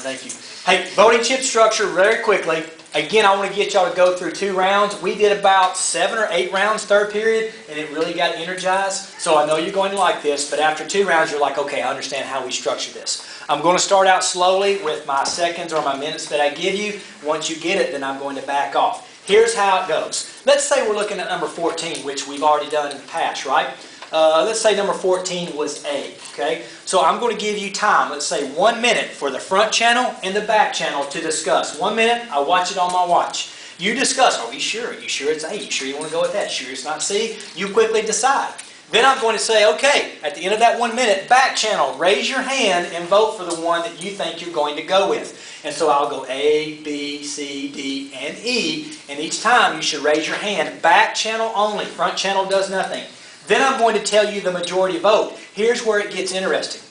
thank you. Hey, voting chip structure very quickly. Again, I want to get y'all to go through 2 rounds. We did about 7 or 8 rounds third period, and it really got energized. So I know you're going to like this, but after 2 rounds, you're like, okay, I understand how we structure this. I'm going to start out slowly with my seconds or my minutes that I give you. Once you get it, then I'm going to back off. Here's how it goes. Let's say we're looking at number 14, which we've already done in the past, right? Let's say number 14 was A, okay? So I'm going to give you time, let's say 1 minute for the front channel and the back channel to discuss. 1 minute, I watch it on my watch. You discuss, are you sure? Are you sure it's A? You sure you want to go with that? Sure it's not C? You quickly decide. Then I'm going to say, okay, at the end of that 1 minute, back channel, raise your hand and vote for the one that you think you're going to go with. And so I'll go A, B, C, D, and E, and each time you should raise your hand. Back channel only, front channel does nothing. Then I'm going to tell you the majority vote. Here's where it gets interesting.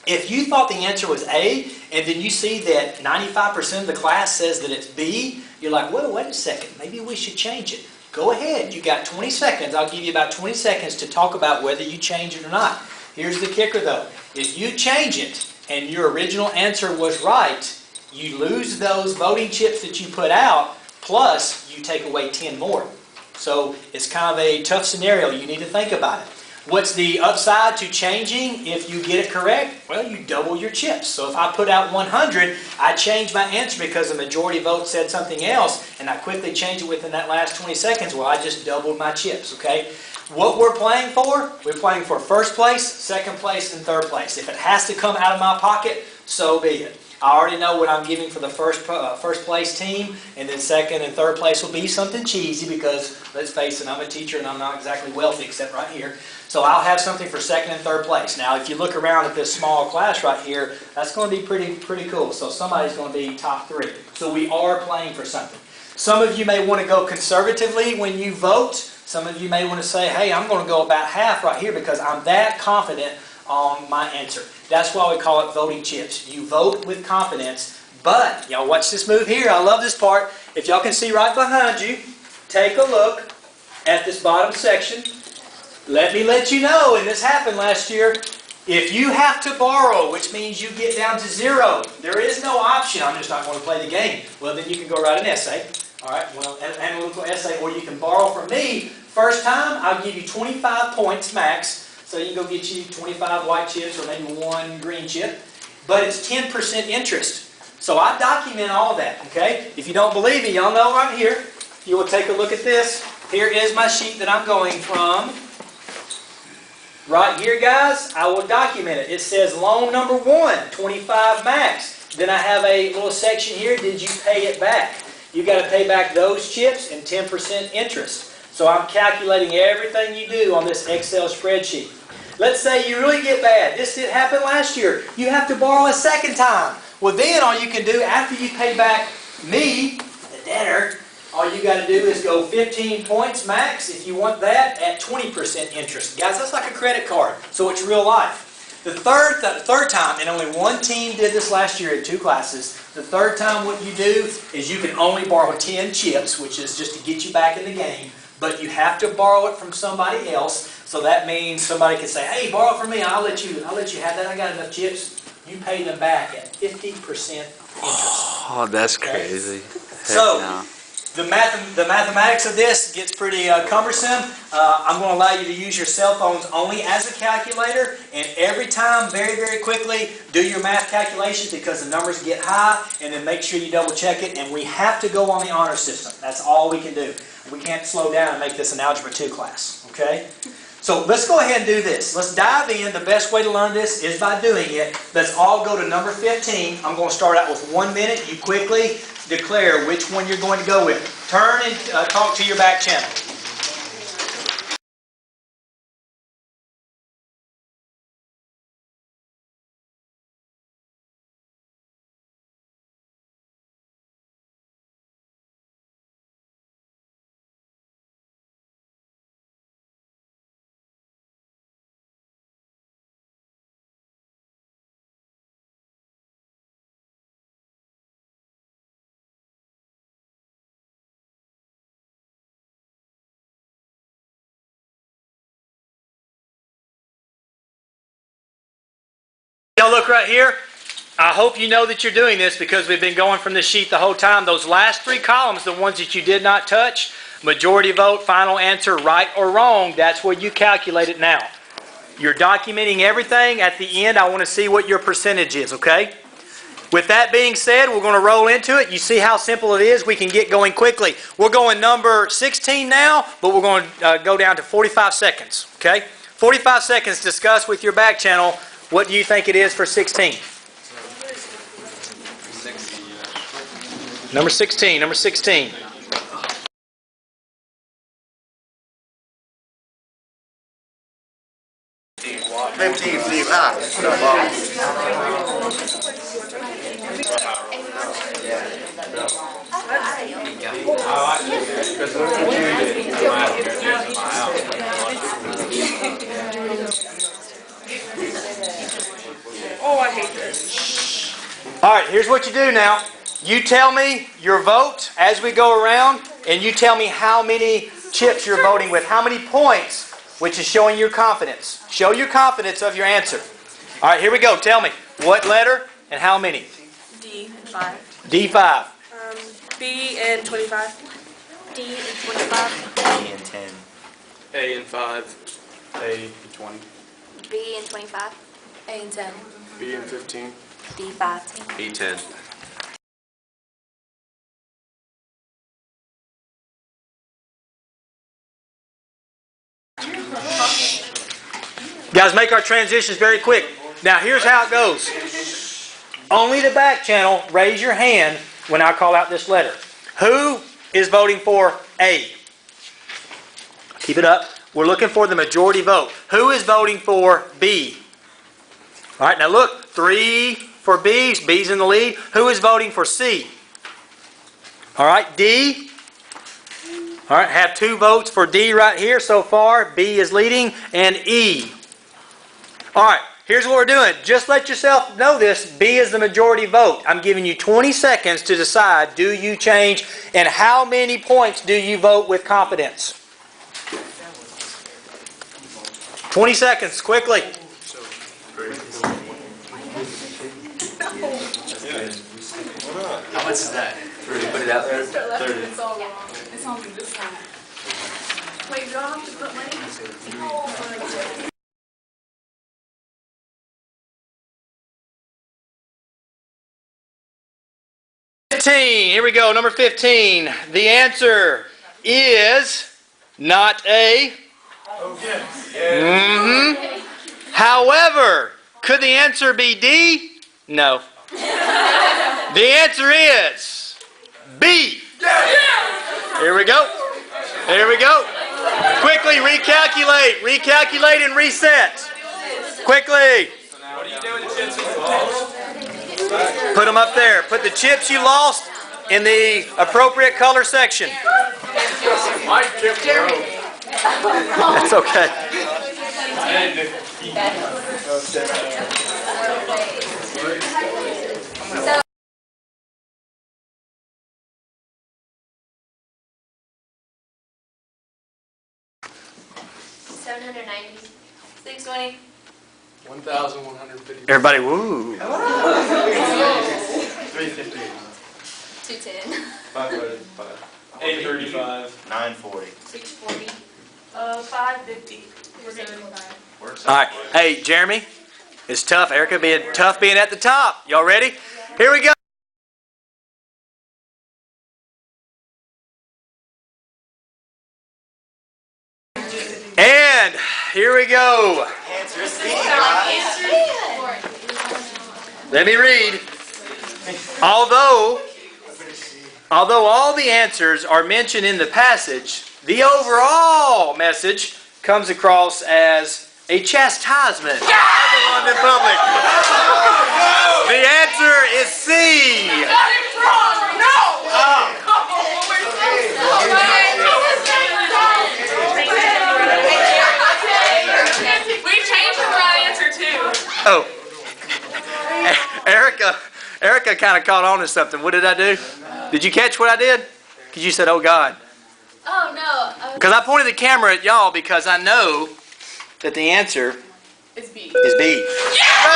If you thought the answer was A, and then you see that 95% of the class says that it's B, you're like, well, wait a second, maybe we should change it. Go ahead, you got 20 seconds. I'll give you about 20 seconds to talk about whether you change it or not. Here's the kicker though. If you change it, and your original answer was right, you lose those voting chips that you put out, plus you take away 10 more. So it's kind of a tough scenario. You need to think about it. What's the upside to changing if you get it correct? Well, you double your chips. So if I put out 100, I change my answer because the majority vote said something else, and I quickly change it within that last 20 seconds. Well, I just doubled my chips, okay? What we're playing for? We're playing for first place, second place, and third place. If it has to come out of my pocket, so be it. I already know what I'm giving for the first place team, and then second and third place will be something cheesy because, let's face it, I'm a teacher and I'm not exactly wealthy except right here. So I'll have something for second and third place. Now, if you look around at this small class right here, that's going to be pretty cool. So somebody's going to be top 3. So we are playing for something. Some of you may want to go conservatively when you vote. Some of you may want to say, hey, I'm going to go about half right here because I'm that confident on my answer. That's why we call it voting chips. You vote with confidence, but y'all watch this move here. I love this part. If y'all can see right behind you, take a look at this bottom section. Let me let you know, and this happened last year, if you have to borrow, which means you get down to 0, there is no option, I'm just not going to play the game. Well, then you can go write an essay. All right, well, an analytical essay, or you can borrow from me. First time, I'll give you 25 points max. So you can go get you 25 white chips or maybe 1 green chip. But it's 10% interest. So I document all of that, okay? If you don't believe me, y'all know right here. You will take a look at this. Here is my sheet that I'm going from. Right here, guys, I will document it. It says loan number 1, 25 max. Then I have a little section here, did you pay it back? You got to pay back those chips and 10% interest. So I'm calculating everything you do on this Excel spreadsheet. Let's say you really get bad. This did happen last year. You have to borrow a second time. Well, then all you can do after you pay back me, the debtor, all you got to do is go 15 points max if you want that at 20% interest. Guys, that's like a credit card, so it's real life. The third time, and only one team did this last year in 2 classes, the third time what you do is you can only borrow 10 chips, which is just to get you back in the game, but you have to borrow it from somebody else. So that means somebody can say, hey, borrow from me, I'll let you have that, I got enough chips. You pay them back at 50% interest. Oh, that's crazy. So, the mathematics of this gets pretty cumbersome. I'm going to allow you to use your cell phones only as a calculator, and every time, very quickly, do your math calculations because the numbers get high, and then make sure you double check it, and we have to go on the honor system. That's all we can do. We can't slow down and make this an Algebra 2 class, okay? So let's go ahead and do this. Let's dive in. The best way to learn this is by doing it. Let's all go to number 15. I'm going to start out with 1 minute. You quickly declare which one you're going to go with. Turn and talk to your back channel. Y'all look right here. I hope you know that you're doing this because we've been going from this sheet the whole time. Those last three columns, the ones that you did not touch, majority vote, final answer, right or wrong, that's where you calculate it now. You're documenting everything. At the end, I want to see what your percentage is, okay? With that being said, we're going to roll into it. You see how simple it is? We can get going quickly. We're going number 16 now, but we're going to go down to 45 seconds, okay? 45 seconds, discuss with your back channel. What do you think it is for 16? Number 16, number 16. Oh, I hate this. All right, here's what you do now. You tell me your vote as we go around, and you tell me how many chips you're voting with, how many points, which is showing your confidence. Show your confidence of your answer. All right, here we go. Tell me what letter and how many? D and 5. D5. B and 25. D and 25. A and 10. A and 5. A and 20. B and 25. A and 10. B and 15. D 5. B 10. Guys, make our transitions very quick. Now, here's how it goes. Only the back channel, raise your hand when I call out this letter. Who is voting for A? Keep it up. We're looking for the majority vote. Who is voting for B? All right, now look. 3 for B. B's in the lead. Who is voting for C? All right, D. All right, have 2 votes for D right here so far. B is leading. And E. All right, here's what we're doing. Just let yourself know this. B is the majority vote. I'm giving you 20 seconds to decide, do you change, and how many points do you vote with confidence? 20 seconds, quickly. How much is that? Put it out there. 30. It's all wrong. It's only this time. Wait, do I have to put money? 15. Here we go. Number 15. The answer is not A. However, could the answer be D? No. The answer is B. Here we go. Here we go. Quickly recalculate. Recalculate and reset. Quickly. Put them up there. Put the chips you lost in the appropriate color section. That's okay. $790. 620. 1,150. Everybody, woo. 350. 210. 535. 835. 940. 640. 550. 475. All right. Hey, Jeremy, it's tough. Erica, tough being at the top. Y'all ready? Here we go. And here we go. Let me read. Although all the answers are mentioned in the passage, the overall message comes across as a chastisement of the London public. The answer is C. We changed the right answer too. Oh, Erica kind of caught on to something. What did I do? Did you catch what I did? Because you said, "Oh God." Oh no. Because I pointed the camera at y'all because I know that the answer It's B. is B. Yeah!